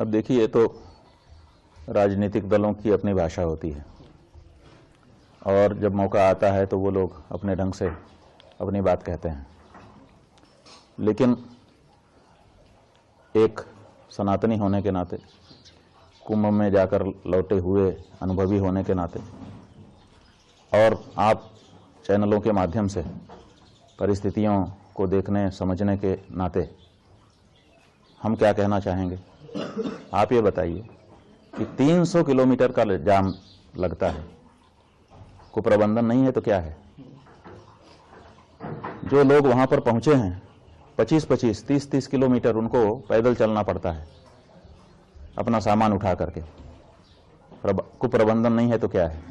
अब देखिए, ये तो राजनीतिक दलों की अपनी भाषा होती है और जब मौका आता है तो वो लोग अपने ढंग से अपनी बात कहते हैं। लेकिन एक सनातनी होने के नाते, कुंभ में जाकर लौटे हुए अनुभवी होने के नाते और आप चैनलों के माध्यम से परिस्थितियों को देखने समझने के नाते हम क्या कहना चाहेंगे। आप ये बताइए कि 300 किलोमीटर का जाम लगता है, कुप्रबंधन नहीं है तो क्या है? जो लोग वहां पर पहुंचे हैं 25-25, 30-30 किलोमीटर उनको पैदल चलना पड़ता है अपना सामान उठा करके। कुप्रबंधन नहीं है तो क्या है?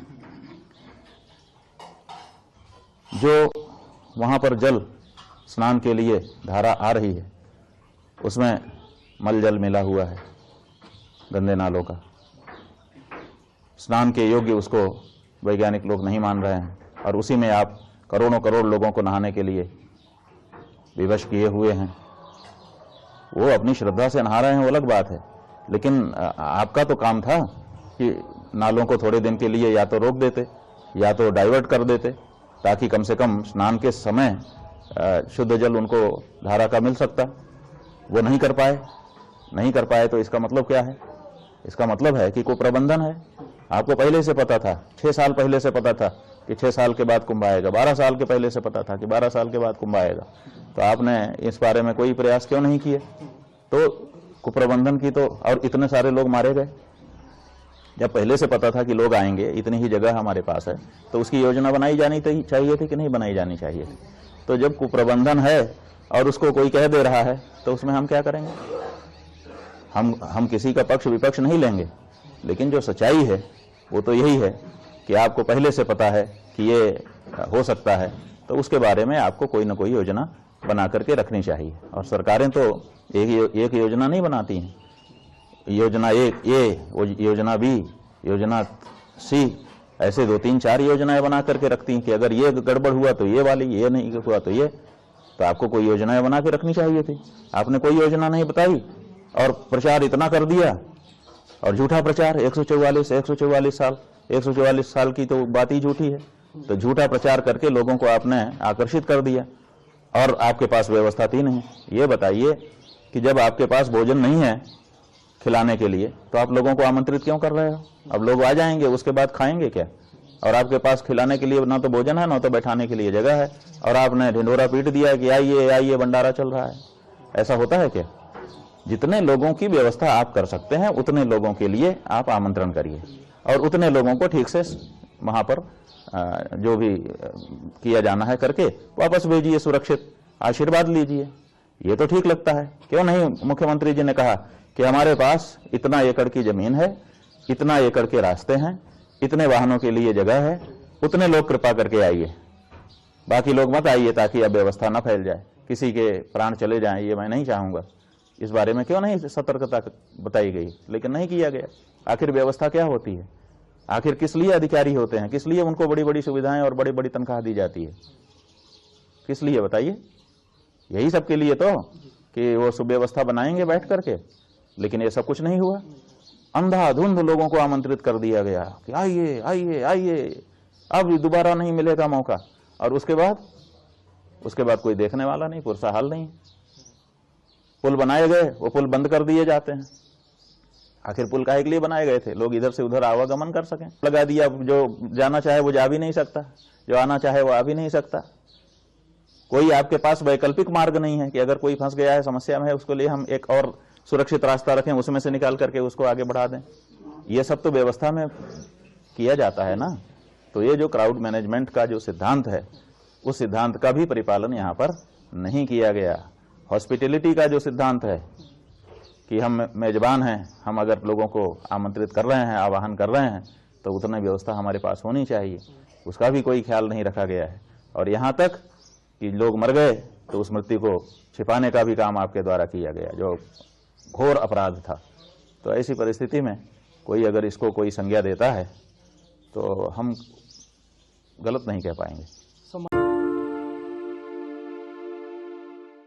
जो वहां पर जल स्नान के लिए धारा आ रही है उसमें मल जल मिला हुआ है, गंदे नालों का, स्नान के योग्य उसको वैज्ञानिक लोग नहीं मान रहे हैं और उसी में आप करोड़ों करोड़ लोगों को नहाने के लिए विवश किए हुए हैं। वो अपनी श्रद्धा से नहा रहे हैं, वो अलग बात है, लेकिन आपका तो काम था कि नालों को थोड़े दिन के लिए या तो रोक देते या तो डाइवर्ट कर देते ताकि कम से कम स्नान के समय शुद्ध जल उनको धारा का मिल सकता। वो नहीं कर पाए तो इसका मतलब क्या है? इसका मतलब है कि कोई प्रबंधन है। आपको पहले से पता था, 6 साल पहले से पता था कि 6 साल के बाद कुंभ आएगा, 12 साल के पहले से पता था कि 12 साल के बाद कुंभ आएगा, तो आपने इस बारे में कोई प्रयास क्यों नहीं किए? तो कुप्रबंधन की तो, और इतने सारे लोग मारे गए। जब पहले से पता था कि लोग आएंगे, इतनी ही जगह हमारे पास है, तो उसकी योजना बनाई जानी चाहिए थी कि नहीं बनाई जानी चाहिए थी? तो जब कुप्रबंधन है और उसको कोई कह दे रहा है तो उसमें हम क्या करेंगे? हम किसी का पक्ष विपक्ष नहीं लेंगे, लेकिन जो सच्चाई है वो तो यही है कि आपको पहले से पता है कि ये हो सकता है, तो उसके बारे में आपको कोई ना कोई योजना बना करके रखनी चाहिए। और सरकारें तो एक योजना नहीं बनाती हैं, योजना एक ए, योजना बी, योजना सी, ऐसे 2-3-4 योजनाएं बना करके रखती हैं कि अगर ये गड़बड़ हुआ तो ये वाली, ये नहीं हुआ तो ये। तो आपको कोई योजनाएं बना के रखनी चाहिए थी, आपने कोई योजना नहीं बताई और प्रचार इतना कर दिया, और झूठा प्रचार। 144 साल की तो बात ही झूठी है, तो झूठा प्रचार करके लोगों को आपने आकर्षित कर दिया और आपके पास व्यवस्था थी नहीं। ये बताइए कि जब आपके पास भोजन नहीं है खिलाने के लिए तो आप लोगों को आमंत्रित क्यों कर रहे हो? अब लोग आ जाएंगे, उसके बाद खाएंगे क्या? और आपके पास खिलाने के लिए ना तो भोजन है, ना तो बैठाने के लिए जगह है, और आपने ढिंढोरा पीट दिया कि आइए आइए भंडारा चल रहा है। ऐसा होता है क्या? जितने लोगों की व्यवस्था आप कर सकते हैं उतने लोगों के लिए आप आमंत्रण करिए और उतने लोगों को ठीक से वहां पर जो भी किया जाना है करके वापस भेजिए, सुरक्षित आशीर्वाद लीजिए। ये तो ठीक लगता है। क्यों नहीं मुख्यमंत्री जी ने कहा कि हमारे पास इतना एकड़ की जमीन है, इतना एकड़ के रास्ते हैं, इतने वाहनों के लिए जगह है, उतने लोग कृपा करके आइए, बाकी लोग मत आइए ताकि अब व्यवस्था न फैल जाए, किसी के प्राण चले जाएं, ये मैं नहीं चाहूंगा। इस बारे में क्यों नहीं सतर्कता बताई गई? लेकिन नहीं किया गया। आखिर व्यवस्था क्या होती है? आखिर किस लिए अधिकारी होते हैं? किस लिए उनको बड़ी बड़ी सुविधाएं और बड़ी बड़ी तनख्वाह दी जाती है? किस लिए बताइए? यही सब के लिए तो कि वो सुव्यवस्था बनाएंगे बैठ करके। लेकिन ये सब कुछ नहीं हुआ। अंधाधुंध लोगों को आमंत्रित कर दिया गया कि आइए आइए आइए, अब दोबारा नहीं मिलेगा मौका। और उसके बाद कोई देखने वाला नहीं, पुरसा हाल नहीं। पुल बनाए गए, वो पुल बंद कर दिए जाते हैं। आखिर पुल काहे के लिए बनाए गए थे? लोग इधर से उधर आवागमन कर सकें। लगा दिया, जो जाना चाहे वो जा भी नहीं सकता, जो आना चाहे वो आ भी नहीं सकता। कोई आपके पास वैकल्पिक मार्ग नहीं है कि अगर कोई फंस गया है, समस्या में है, उसके लिए हम एक और सुरक्षित रास्ता रखें, उसमें से निकाल करके उसको आगे बढ़ा दें। ये सब तो व्यवस्था में किया जाता है ना। तो ये जो क्राउड मैनेजमेंट का जो सिद्धांत है, उस सिद्धांत का भी परिपालन यहाँ पर नहीं किया गया। हॉस्पिटैलिटी का जो सिद्धांत है कि हम मेजबान हैं, हम अगर लोगों को आमंत्रित कर रहे हैं, आवाहन कर रहे हैं, तो उतनी व्यवस्था हमारे पास होनी चाहिए, उसका भी कोई ख्याल नहीं रखा गया है। और यहाँ तक कि लोग मर गए तो उस मृत्यु को छिपाने का भी काम आपके द्वारा किया गया, जो घोर अपराध था। तो ऐसी परिस्थिति में कोई अगर इसको कोई संज्ञा देता है तो हम गलत नहीं कह पाएंगे।